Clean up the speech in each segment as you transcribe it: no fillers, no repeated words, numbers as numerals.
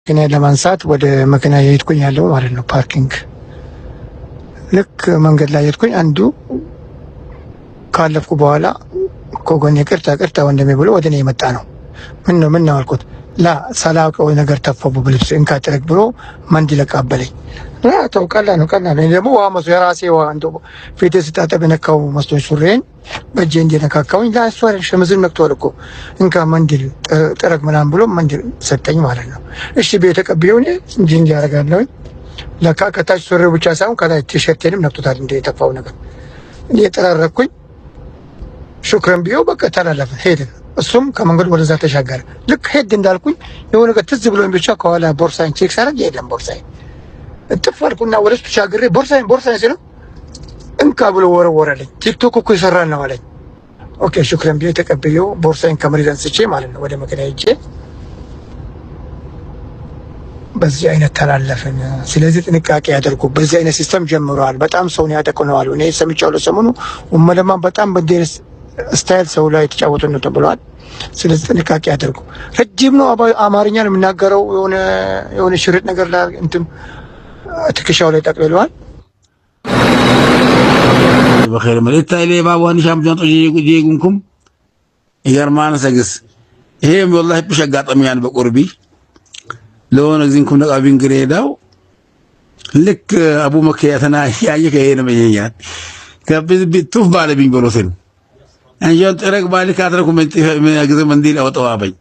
ግን ለማንሳት ወደ መኪና የሄድኩኝ ያለው ማለት ነው ፓርኪንግ ልክ መንገድ ላይ የሄድኩኝ አንዱ ካለፍኩ በኋላ ኮጎኔ ቅርታ ወንድሜ ብሎ ወደኔ የመጣ ነው። ምን ነው አልኩት። ላ ሳላውቀው ነገር ተፈቡ ብልብስ እንካጥረክ ብሎ መንዲል አቀበለኝ። ቀላል ነው። እኔ ደግሞ ውሃ መስሎ የራሴ ውሃ እንደው ፊቴ ስታጠብ የነካው መስሎኝ ሱሬን በእጄ እንደነካካውኝ ላሷል ሸምዝን ነክቷል እኮ እንካ መንዲል ጥረግ ምናምን ብሎ መንዲል ሰጠኝ ማለት ነው። እሺ ቤት ተቀብየው እንጂ ያደርጋለሁኝ ለካ ከታች ሱሬው ብቻ ሳይሆን ከላይ ቲሸርቴንም ነክቶታል እንደ የተፋው ነገር እኔ ተራረኩኝ። ሹክራን ቢዮ በቃ ተላለፈ ሄደ። እሱም ከመንገድ ወደዛ ተሻገረ። ልክ ሄድ እንዳልኩኝ የሆነ ነገር ትዝ ብሎኝ ብቻ ከኋላ ቦርሳዬን ቼክ ሳደርግ የለም ቦርሳዬ እጥፍ አልኩና ወደሱ ተሻግሬ ቦርሳዬን ሲለው እንካ ብሎ ወረወረልኝ። ቲክቶክ እኮ ይሰራል ነው አለኝ። ኦኬ ሹክራን ቢዮ ተቀብየው ቦርሳዬን ከመሬት አንስቼ ማለት ነው ወደ መኪና ሄጄ በዚህ አይነት ተላለፈን። ስለዚህ ጥንቃቄ ያደርጉ። በዚህ አይነት ሲስተም ጀምረዋል። በጣም ሰውን ያጠቁነዋል። እኔ ሰምቻለሁ ሰሞኑ ኡመለማ በጣም በደረስ ስታይል ሰው ላይ የተጫወቱ ነው ተብሏል። ስለዚህ ጥንቃቄ ያደርጉ። ረጅም ነው አማርኛ ነው የሚናገረው። የሆነ ሽርጥ ነገር ላይ እንትን ትከሻው ላይ ጠቅልለዋል። በخير መልእክት አይሌ ባባን ሻምፒዮን ጂጉንኩም ይገርማን ሰግስ ይሄም ወላሂ ብሻጋጠሚያን በቁርቢ ለሆነ ጊዜንኩም ነቃቢን ግሬዳው ልክ አቡ መከያተና ያየከ ይሄንም ይያል ከብዝ ቢቱፍ ባለብኝ ብሎትን አንጆን ጥረቅ ባልክ አድረኩ ምን ያግዘ መንዲል አውጣዋበኝ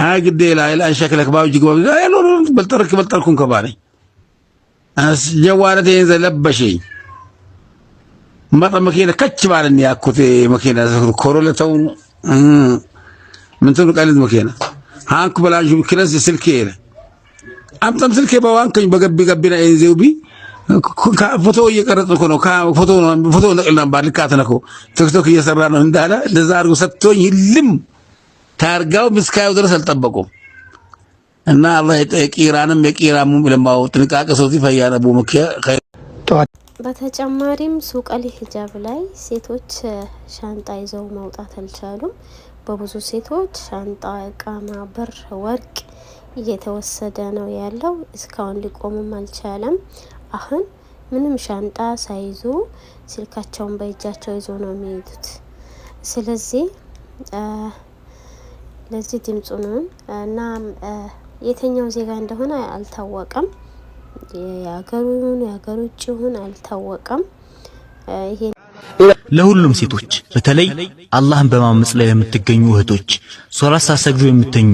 አግዴ ላይ ሸክለክ ባው ጅግባ ያሎ በልጠርኩን ከባለኝ አስ ጀዋረቴ ዘለበሽኝ መጣ መኪና ከች ባለኝ ያኩት መኪና ኮሮለተው ምን ተኑ ቀልድ መኪና ሃንኩ በላጁ ክለስ ስልኬ ይለ አምጣም ስልኬ በዋንከኝ በገቢና ኤንዜውቢ ፎቶ እየቀረጽኩ ነው። ፎቶ ነቅልና ባልካት ነው ቲክቶክ እየሰራ ነው እንዳለ እንደዛ አድርጎ ሰጥቶኝ ይልም ታርጋው ምስካዩ ድረስ አልጠበቁም። እና አላህ የቂራንም የቂራሙም ለማው ጥንቃቄ ሰው ሲፈያነቡ መከ በተጨማሪም ሱቀሊ ሂጃብ ላይ ሴቶች ሻንጣ ይዘው መውጣት አልቻሉም። በብዙ ሴቶች ሻንጣ፣ እቃማ፣ ብር፣ ወርቅ እየተወሰደ ነው ያለው። እስካሁን ሊቆምም አልቻለም። አሁን ምንም ሻንጣ ሳይዙ ስልካቸውን በእጃቸው ይዞ ነው የሚሄዱት። ስለዚህ ለዚህ ድምጹ ነው እና የተኛው ዜጋ እንደሆነ አልታወቀም። የሀገር ውጭ ይሁን አልታወቀም። ይሄ ለሁሉም ሴቶች በተለይ አላህን በማመጽ ላይ የምትገኙ እህቶች ሶላት ሳሰግዱ የምትተኙ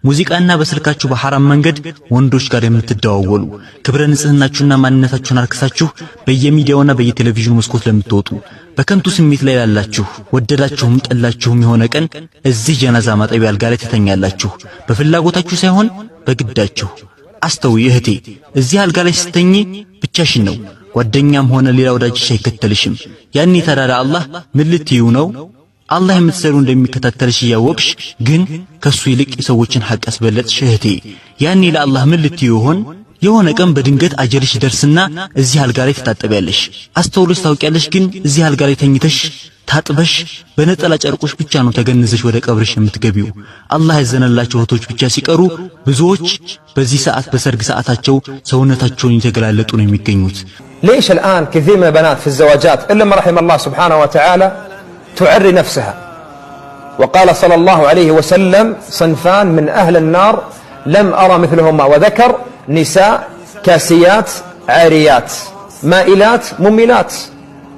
ሙዚቃና በስልካችሁ በሐራም መንገድ ወንዶች ጋር የምትደዋወሉ ክብረ ንጽህናችሁና ማንነታችሁን አርክሳችሁ በየሚዲያውና በየቴሌቪዥኑ መስኮት ለምትወጡ በከንቱ ስሜት ላይ ያላችሁ ወደዳችሁም ጠላችሁም የሆነ ቀን እዚህ ጀናዛ ማጠቢያ አልጋ ላይ ትተኛላችሁ። በፍላጎታችሁ ሳይሆን በግዳችሁ። አስተውይ እህቴ፣ እዚህ አልጋ ላይ ስትተኚ ብቻሽን ነው። ጓደኛም ሆነ ሌላ ወዳጅሽ አይከተልሽም። ያኔ ተራራ አላህ ምን ልትዩ ነው? አላህ የምትሰሩ እንደሚከታተልሽ ያወቅሽ ግን ከሱ ይልቅ የሰዎችን ሐቅ አስበለጥሽ እህቴ። ያኔ ለአላህ ምን ልትዩ ይሆን? የሆነ ቀን በድንገት አጀልሽ ደርስና እዚህ አልጋ ላይ ትታጠቢያለሽ። አስተውለሽ ታውቂያለሽ። ግን እዚህ አልጋ ላይ ተኝተሽ ታጥበሽ በነጠላ ጨርቆሽ ብቻ ነው ተገንዘሽ ወደ ቀብርሽ የምትገቢው። አላህ ያዘነላቸው እህቶች ብቻ ሲቀሩ ብዙዎች በዚህ ሰዓት በሰርግ ሰዓታቸው ሰውነታቸውን እየተገላለጡ ነው የሚገኙት። ليش الآن كثير من البنات في الزواجات إلا ما رحم الله سبحانه وتعالى تعري نفسها؟ وقال صلى الله عليه وسلم صنفان من أهل النار لم أرى مثلهما، وذكر نساء كاسيات عاريات مائلات مميلات.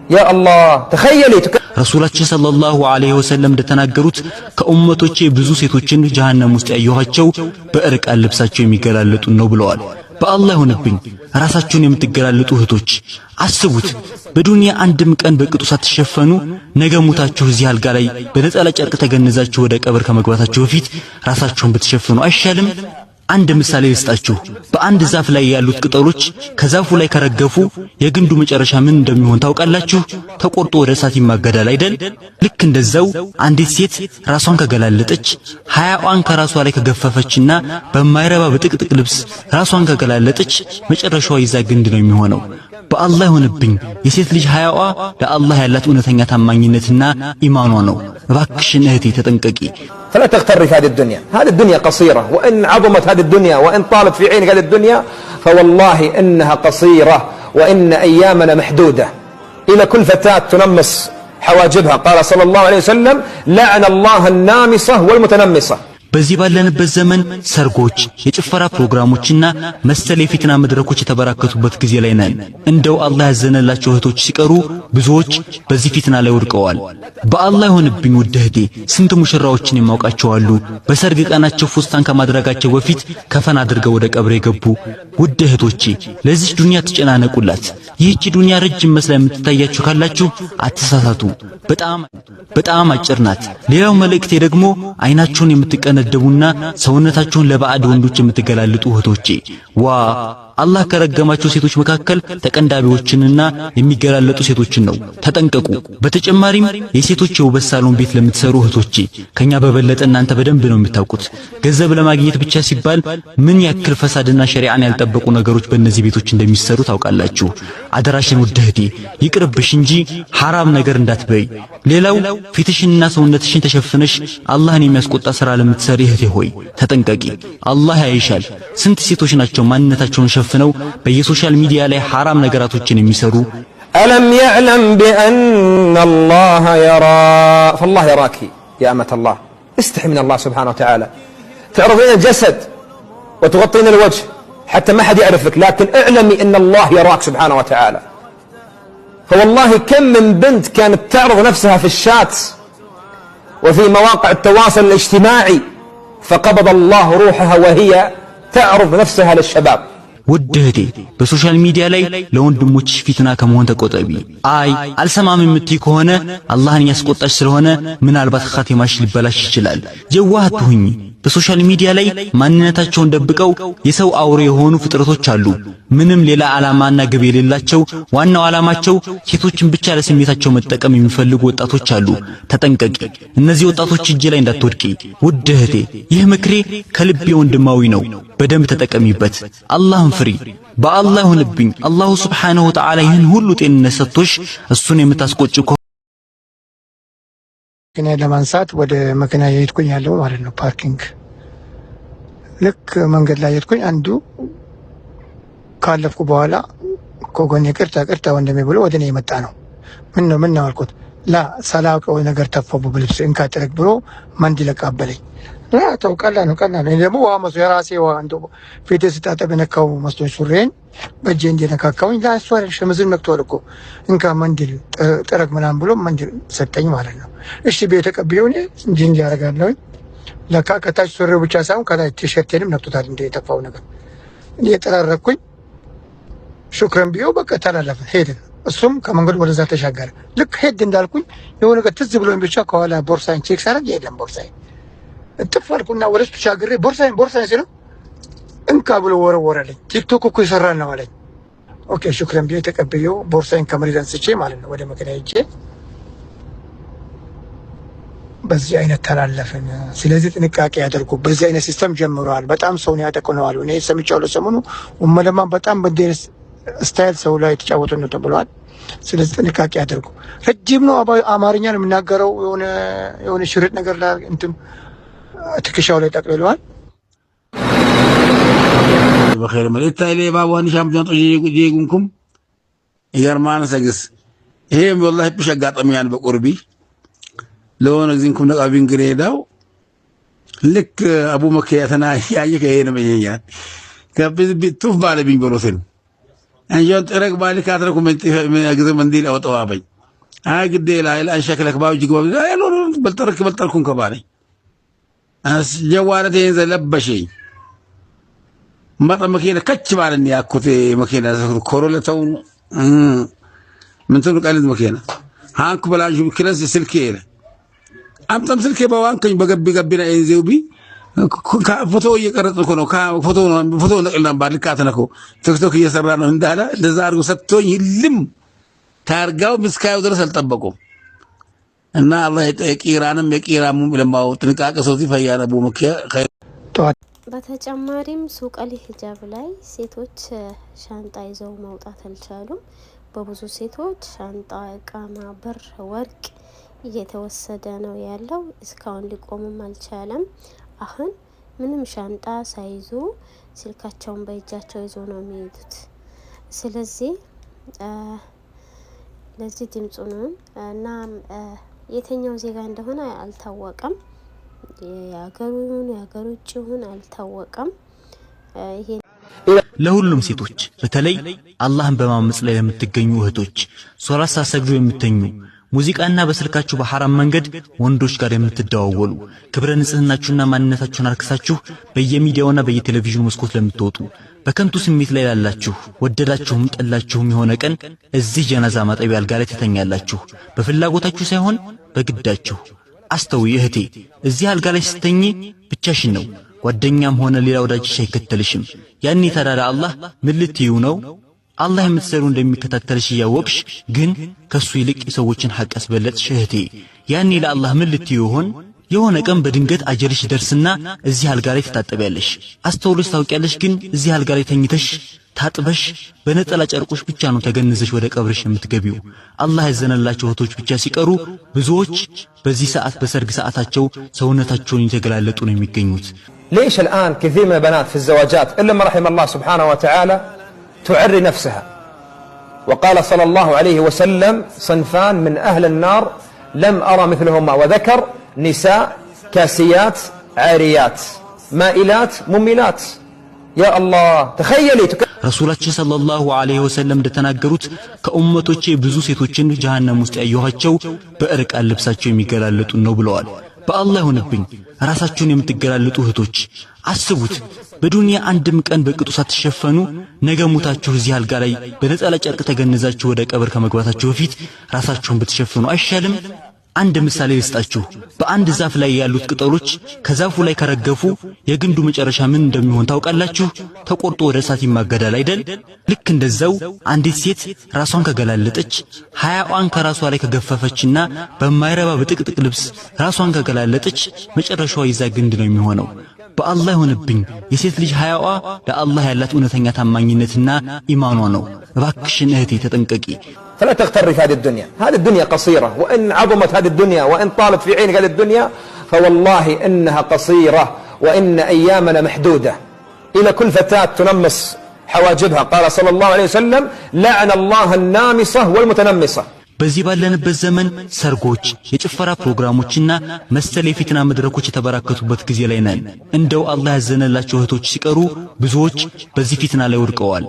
يا الله تخيلي ረሱላችን ሰለላሁ ዐለይሂ ወሰለም እንደተናገሩት ከኡመቶቼ ብዙ ሴቶችን ጀሃነም ውስጥ ያየኋቸው በእርቃን ልብሳቸው የሚገላለጡ ነው ብለዋል። በአላህ ይሁንብኝ ራሳችሁን የምትገላለጡ እህቶች አስቡት። በዱንያ አንድም ቀን በቅጡ ሳትሸፈኑ ነገ ሞታችሁ እዚህ አልጋ ላይ በነጠላ ጨርቅ ተገንዛችሁ ወደ ቀብር ከመግባታችሁ በፊት ራሳችሁን ብትሸፍኑ አይሻልም? አንድ ምሳሌ ልስጣችሁ። በአንድ ዛፍ ላይ ያሉት ቅጠሎች ከዛፉ ላይ ከረገፉ የግንዱ መጨረሻ ምን እንደሚሆን ታውቃላችሁ? ተቆርጦ ወደ እሳት ይማገዳል አይደል? ልክ እንደዛው አንዲት ሴት ራሷን ከገላለጠች ሀያዋን ከራሷ ላይ ከገፈፈችና በማይረባ በጥቅጥቅ ልብስ ራሷን ከገላለጠች መጨረሻዋ ይዛ ግንድ ነው የሚሆነው። በአላህ ይሆንብኝ የሴት ልጅ ሀያዋ ለአላህ ያላት እውነተኛ ታማኝነትና ኢማኗ ነው። እባክሽን እህቴ ተጠንቀቂ። فلا تغتر في هذه الدنيا قصيرة، وإن عظمت هذه الدنيا وإن طالت في عينك هذه الدنيا فوالله إنها قصيرة وإن أيامنا محدودة. إلى كل فتاة تنمص حواجبها قال صلى الله عليه وسلم لعن الله النامصة والمتنمصة. በዚህ ባለንበት ዘመን ሰርጎች፣ የጭፈራ ፕሮግራሞችና መሰል የፊትና መድረኮች የተበራከቱበት ጊዜ ላይ ነን። እንደው አላህ ያዘነላቸው እህቶች ሲቀሩ ብዙዎች በዚህ ፊትና ላይ ወድቀዋል። በአላህ ይሆንብኝ ውድ እህቴ፣ ስንት ሙሽራዎችን የማውቃቸው አሉ በሰርግ ቀናቸው ፉስታን ከማድረጋቸው በፊት ከፈን አድርገው ወደ ቀብር የገቡ። ውድ እህቶቼ ለዚህ ዱንያ ተጨናነቁላት። ይህች ዱንያ ረጅም መስላ የምትታያችሁ ካላችሁ አትሳሳቱ። በጣም አጭር ናት። ሌላው መልእክቴ ደግሞ አይናችሁን የምትቀነደቡና ሰውነታችሁን ለባዕድ ወንዶች የምትገላልጡ እህቶቼ ዋ አላህ ከረገማቸው ሴቶች መካከል ተቀንዳቢዎችንና የሚገላለጡ ሴቶችን ነው። ተጠንቀቁ። በተጨማሪም የሴቶች የውበት ሳሎን ቤት ለምትሰሩ እህቶቼ ከኛ በበለጠ እናንተ በደንብ ነው የምታውቁት። ገንዘብ ለማግኘት ብቻ ሲባል ምን ያክል ፈሳድና ሸሪዓን ያልጠበቁ ነገሮች በእነዚህ ቤቶች እንደሚሰሩ ታውቃላችሁ። አደራሽን ውድ እህቴ ይቅርብሽ እንጂ ሐራም ነገር እንዳትበይ። ሌላው ፊትሽንና ሰውነትሽን ተሸፍነሽ አላህን የሚያስቆጣ ሥራ ለምትሰሪ እህቴ ሆይ ተጠንቀቂ። አላህ ያይሻል። ስንት ሴቶች ናቸው ማንነታቸውን ሸፍነው በየሶሻል ሚዲያ ላይ ሐራም ነገራቶችን የሚሰሩ። ألم يعلم بأن الله يرى فالله يراك يا أمة الله. استحي من الله سبحانه وتعالى. تعرضين الجسد وتغطين الوجه حتى ما حد يعرفك، لكن اعلمي أن الله يراك سبحانه وتعالى. فوالله كم من بنت كانت تعرض نفسها في الشات وفي مواقع التواصل الاجتماعي فقبض الله روحها وهي تعرض نفسها للشباب. ውድ እህቴ በሶሻል ሚዲያ ላይ ለወንድሞችሽ ፊትና ከመሆን ተቆጠቢ። አይ አልሰማም የምትይ ከሆነ አላህን ያስቆጣሽ ስለሆነ ምናልባት ኻቲማሽ ሊበላሽ ይችላል። ጀዋህ አትሁኚ። በሶሻል ሚዲያ ላይ ማንነታቸውን ደብቀው የሰው አውሬ የሆኑ ፍጥረቶች አሉ። ምንም ሌላ ዓላማና ግብ የሌላቸው ዋናው ዓላማቸው ሴቶችን ብቻ ለስሜታቸው መጠቀም የሚፈልጉ ወጣቶች አሉ። ተጠንቀቂ። እነዚህ ወጣቶች እጅ ላይ እንዳትወድቂ ውድ እህቴ። ይህ ምክሬ ከልቤ ወንድማዊ ነው። በደንብ ተጠቀሚበት። አላህን ፍሪ። በአላህ ይሁንብኝ አላሁ ሱብሓነሁ ወተዓላ ይህን ሁሉ ጤንነት ሰጥቶሽ እሱን የምታስቆጭ መኪና ለማንሳት ወደ መኪና የሄድኩኝ ያለው ማለት ነው። ፓርኪንግ ልክ መንገድ ላይ የሄድኩኝ አንዱ ካለፍኩ በኋላ ከጎኔ ቅርታ ወንድሜ ብሎ ወደ እኔ የመጣ ነው። ምን ነው አልኩት። ሳላውቀው ነገር ተፈቡ በልብስ እንካ ጥረግ ብሎ መንዲ ለቃበለኝ። ተው ቀላል ነው። እኔ ደግሞ ውሃ መስሎ የራሴ ውሃ እንደው ፊቴ ስታጠብ የነካው መስሎኝ ሱሬን በእጄ እንደነካካውኝ እሱ አይደል ሸምዝን ነክቷል እኮ እንካ መንዲል ጥረግ ምናምን ብሎ መንዲል ሰጠኝ ማለት ነው። እሺ ቤት ተቀብዬው እኔ እንጂ ያደርጋለሁ። ለካ ከታች ሱሬው ብቻ ሳይሆን ከላይ ቲሸርቴንም ነክቶታል እንደ የተፋው ነገር። እኔ የጠራረኩኝ ሹክረን ቢዮ በቃ ተላለፈ ሄድን። እሱም ከመንገዱ ወደዛ ተሻገረ። ልክ ሄድ እንዳልኩኝ የሆነ ነገር ትዝ ብሎኝ ብቻ ከኋላ ቦርሳዬን ቼክ ሳደርግ የለም ቦርሳዬን እጥፍ አልኩና ወደሱ ተሻግሬ ቦርሳዬን ሲለው እንካ ብሎ ወረወረልኝ። ቲክቶክ እኮ ይሰራል ነው አለኝ። ኦኬ ሹክረን ብዬ ተቀብዬው ቦርሳዬን ከመሬት አንስቼ ማለት ነው ወደ መኪና ሄጄ በዚህ አይነት ተላለፈን። ስለዚህ ጥንቃቄ ያደርጉ። በዚህ አይነት ሲስተም ጀምረዋል። በጣም ሰውን ያጠቁነዋል። እኔ ሰምቻለሁ ሰሞኑ ኡመለማ በጣም በዚህ ስታይል ሰው ላይ የተጫወቱ ነው ተብሏል። ስለዚህ ጥንቃቄ ያደርጉ። ረጅም ነው አማርኛ ነው የሚናገረው። የሆነ ሽርጥ ነገር ላይ እንትን ትከሻው ላይ ጠቅልሏል። በኸይር መልእክት አይሌ ባባን ሻምፒዮን ጄጉንኩም ይገርማን ሰግስ ይሄም ወላሂ ብሽ አጋጣሚያን በቁርቢ ለሆነ ጊዜንኩም ነቃቢን ግሬዳው ልክ አቡ መከያተና ያየከ ይሄ ነው ይያል ከብዝ ቢቱፍ ባለብኝ ብሮስን አንጆን ጥረግ ባልካ አትረኩም ግዜ መንዲል አወጣዋበኝ አግዴ ላይ አንሸክለክ ባው ጅግባ ያሎ በልጠርኩን ከባለኝ አስ ጀዋረቴን ዘለበሽኝ መኪና ከች ባለኝ ያኩት መኪና ኮሮለተው ምን ትሉ ቀልድ መኪና ሃንኩ በላጁ ክለስ ስልኬ አምጣም ስልኬ በዋንከኝ በገቢና ኤንዜውቢ ፎቶ እየቀረጽኩ ነው። ፎቶ ነቅልና ባልካት ነው ቲክቶክ እየሰራ ነው እንዳለ እንደዛ አድርጎ ሰጥቶኝ ይልም ታርጋው ምስካዩ ድረስ አልጠበቁም። እና አላህ የቂራንም የቂራሙም ለማው ጥንቃቄ ሰው ሲፈያረቡ በተጨማሪም ሱቀል ሂጃብ ላይ ሴቶች ሻንጣ ይዘው መውጣት አልቻሉም። በብዙ ሴቶች ሻንጣ፣ እቃማ፣ ብር፣ ወርቅ እየተወሰደ ነው ያለው። እስካሁን ሊቆምም አልቻለም። አሁን ምንም ሻንጣ ሳይዙ ስልካቸውን በእጃቸው ይዞ ነው የሚሄዱት። ስለዚህ ለዚህ ድምፁ ነው እና የትኛው ዜጋ እንደሆነ አልታወቀም። የሀገሩ ውጭ ይሁን አልታወቀም። ይሄ ለሁሉም ሴቶች በተለይ አላህን በማመጽ ላይ ለምትገኙ እህቶች ሶላት ሳሰግዱ የምትተኙ ሙዚቃና በስልካችሁ በሐራም መንገድ ወንዶች ጋር የምትደዋወሉ ክብረ ንጽህናችሁና ማንነታችሁን አርክሳችሁ በየሚዲያውና በየቴሌቪዥኑ መስኮት ለምትወጡ በከንቱ ስሜት ላይ ላላችሁ ወደዳችሁም ጠላችሁም የሆነ ቀን እዚህ ጀናዛ ማጠቢያ አልጋ ላይ ትተኛላችሁ። በፍላጎታችሁ ሳይሆን በግዳችሁ። አስተውይ እህቴ፣ እዚህ አልጋ ላይ ስትተኚ ብቻሽን ነው። ጓደኛም ሆነ ሌላ ወዳጅሽ አይከተልሽም። ያኔ ታዲያ አላህ ምን ልትዩ ነው? አላህ የምትሰሩ እንደሚከታተልሽ እያወቅሽ ግን ከሱ ይልቅ የሰዎችን ሐቅ አስበለጥሽ እህቴ። ያኔ ለአላህ ምን ልትዩ ይሆን? የሆነ ቀን በድንገት አጀልሽ ደርስና እዚህ አልጋ ላይ ትታጠቢያለሽ። አስተውለሽ ታውቂያለሽ። ግን እዚህ አልጋ ላይ ተኝተሽ ታጥበሽ በነጠላ ጨርቆሽ ብቻ ነው ተገንዘሽ ወደ ቀብርሽ የምትገቢው። አላህ ያዘነላቸው እህቶች ብቻ ሲቀሩ ብዙዎች በዚህ ሰዓት በሰርግ ሰዓታቸው ሰውነታቸውን እየተገላለጡ ነው የሚገኙት። ليش الآن كثير من البنات في الزواجات إلا ما رحم الله سبحانه وتعالى تعري نفسها؟ وقال صلى الله عليه وسلم صنفان من أهل النار لم أرى مثلهما، وذكر نساء كاسيات عاريات مائلات مميلات. يا الله تخيلي ረሱላችን ሰለላሁ ዐለይሂ ወሰለም እንደተናገሩት ከኡመቶቼ ብዙ ሴቶችን ጀሃነም ውስጥ ያየኋቸው በእርቃን ልብሳቸው የሚገላለጡ ነው ብለዋል። በአላህ ይሁንብኝ ራሳችሁን የምትገላለጡ እህቶች አስቡት። በዱንያ አንድም ቀን በቅጡ ሳትሸፈኑ ነገ ሙታችሁ እዚህ አልጋ ላይ በነጠላ ጨርቅ ተገነዛችሁ ወደ ቀብር ከመግባታችሁ በፊት ራሳችሁን ብትሸፍኑ አይሻልም? አንድ ምሳሌ ልስጣችሁ። በአንድ ዛፍ ላይ ያሉት ቅጠሎች ከዛፉ ላይ ከረገፉ የግንዱ መጨረሻ ምን እንደሚሆን ታውቃላችሁ? ተቆርጦ ወደ እሳት ይማገዳል አይደል? ልክ እንደዛው አንዲት ሴት ራሷን ከገላለጠች ሀያዋን ከራሷ ላይ ከገፈፈችና በማይረባ በጥቅጥቅ ልብስ ራሷን ከገላለጠች መጨረሻዋ ይዛ ግንድ ነው የሚሆነው። በአላህ ይሁንብኝ የሴት ልጅ ሀያዋ ለአላህ ያላት እውነተኛ ታማኝነትና ኢማኗ ነው። እባክሽን እህቴ ተጠንቀቂ። فلا تغتري في هذه الدنيا. هذه الدنيا قصيرة، وإن عظمت هذه الدنيا وإن طالت في عينك هذه الدنيا فوالله إنها قصيرة وإن أيامنا محدودة. إلى كل فتاة تنمص حواجبها قال صلى الله عليه وسلم لعن الله النامصة والمتنمصة. በዚህ ባለንበት ዘመን ሰርጎች፣ የጭፈራ ፕሮግራሞችና መሰል የፊትና መድረኮች የተበራከቱበት ጊዜ ላይ ነን። እንደው አላህ ያዘነላቸው እህቶች ሲቀሩ ብዙዎች በዚህ ፊትና ላይ ወድቀዋል።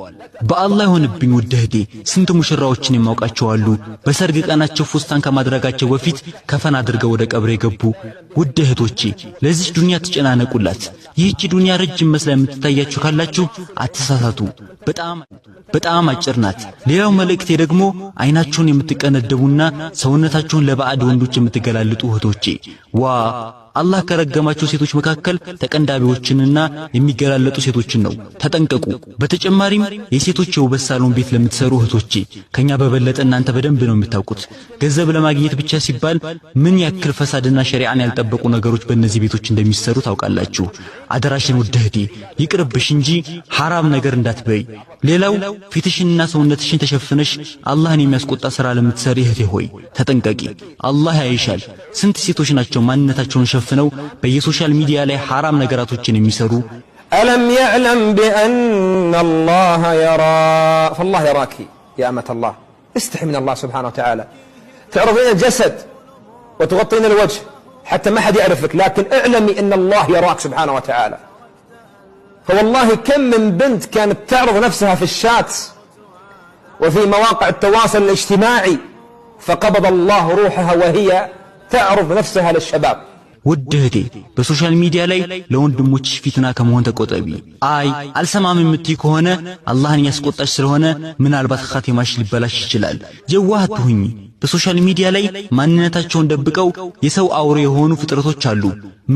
በአላህ ይሁንብኝ ውድ እህቴ፣ ስንት ሙሽራዎችን የማውቃቸው አሉ በሰርግ ቀናቸው ፉስታን ከማድረጋቸው በፊት ከፈን አድርገው ወደ ቀብር የገቡ። ውድ እህቶቼ ለዚህ ዱንያ ተጨናነቁላት። ይህች ዱንያ ረጅም መስላ የምትታያችሁ ካላችሁ አትሳሳቱ። በጣም አጭር ናት። ሌላው መልእክቴ ደግሞ አይናችሁን የምትቀነደቡና ሰውነታችሁን ለባዕድ ወንዶች የምትገላልጡ እህቶቼ ዋ አላህ ከረገማቸው ሴቶች መካከል ተቀንዳቢዎችንና የሚገላለጡ ሴቶችን ነው። ተጠንቀቁ። በተጨማሪም የሴቶች የውበት ሳሎን ቤት ለምትሰሩ እህቶቼ ከኛ በበለጠ እናንተ በደንብ ነው የምታውቁት። ገንዘብ ለማግኘት ብቻ ሲባል ምን ያክል ፈሳድና ሸሪዓን ያልጠበቁ ነገሮች በእነዚህ ቤቶች እንደሚሰሩ ታውቃላችሁ። አደራሽን ውድ እህቴ ይቅርብሽ እንጂ ሐራም ነገር እንዳትበይ። ሌላው ፊትሽንና ሰውነትሽን ተሸፍነሽ አላህን የሚያስቆጣ ሥራ ለምትሰሪ እህቴ ሆይ ተጠንቀቂ። አላህ ያይሻል። ስንት ሴቶች ናቸው ማንነታቸውን ሸፍነው በየሶሻል ሚዲያ ላይ ሐራም ነገራቶችን የሚሰሩ? ألم يعلم بأن الله يرى فالله يراك يا أمة الله. استحي من الله سبحانه وتعالى. تعرضين الجسد وتغطين الوجه حتى ما حد يعرفك، لكن اعلمي أن الله يراك سبحانه وتعالى. فوالله كم من بنت كانت تعرض نفسها في الشات وفي مواقع التواصل الاجتماعي فقبض الله روحها وهي تعرض نفسها للشباب. ውድ እህቴ በሶሻል ሚዲያ ላይ ለወንድሞችሽ ፊትና ከመሆን ተቆጠቢ። አይ አልሰማም የምትይ ከሆነ አላህን ያስቆጣሽ ስለሆነ ምናልባት ኻቲማሽ ሊበላሽ ይችላል። የዋህ አትሁኚ። በሶሻል ሚዲያ ላይ ማንነታቸውን ደብቀው የሰው አውሬ የሆኑ ፍጥረቶች አሉ።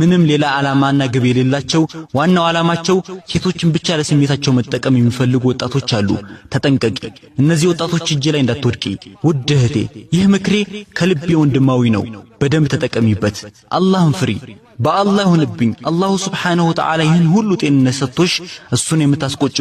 ምንም ሌላ ዓላማና ግብ የሌላቸው ዋናው ዓላማቸው ሴቶችን ብቻ ለስሜታቸው መጠቀም የሚፈልጉ ወጣቶች አሉ። ተጠንቀቂ። እነዚህ ወጣቶች እጅ ላይ እንዳትወድቂ ውድ እህቴ። ይህ ምክሬ ከልቤ ወንድማዊ ነው። በደንብ ተጠቀሚበት። አላህን ፍሪ። በአላህ ይሁንብኝ አላሁ ሱብሓነሁ ወተዓላ ይህን ሁሉ ጤንነት ሰጥቶሽ እሱን የምታስቆጭ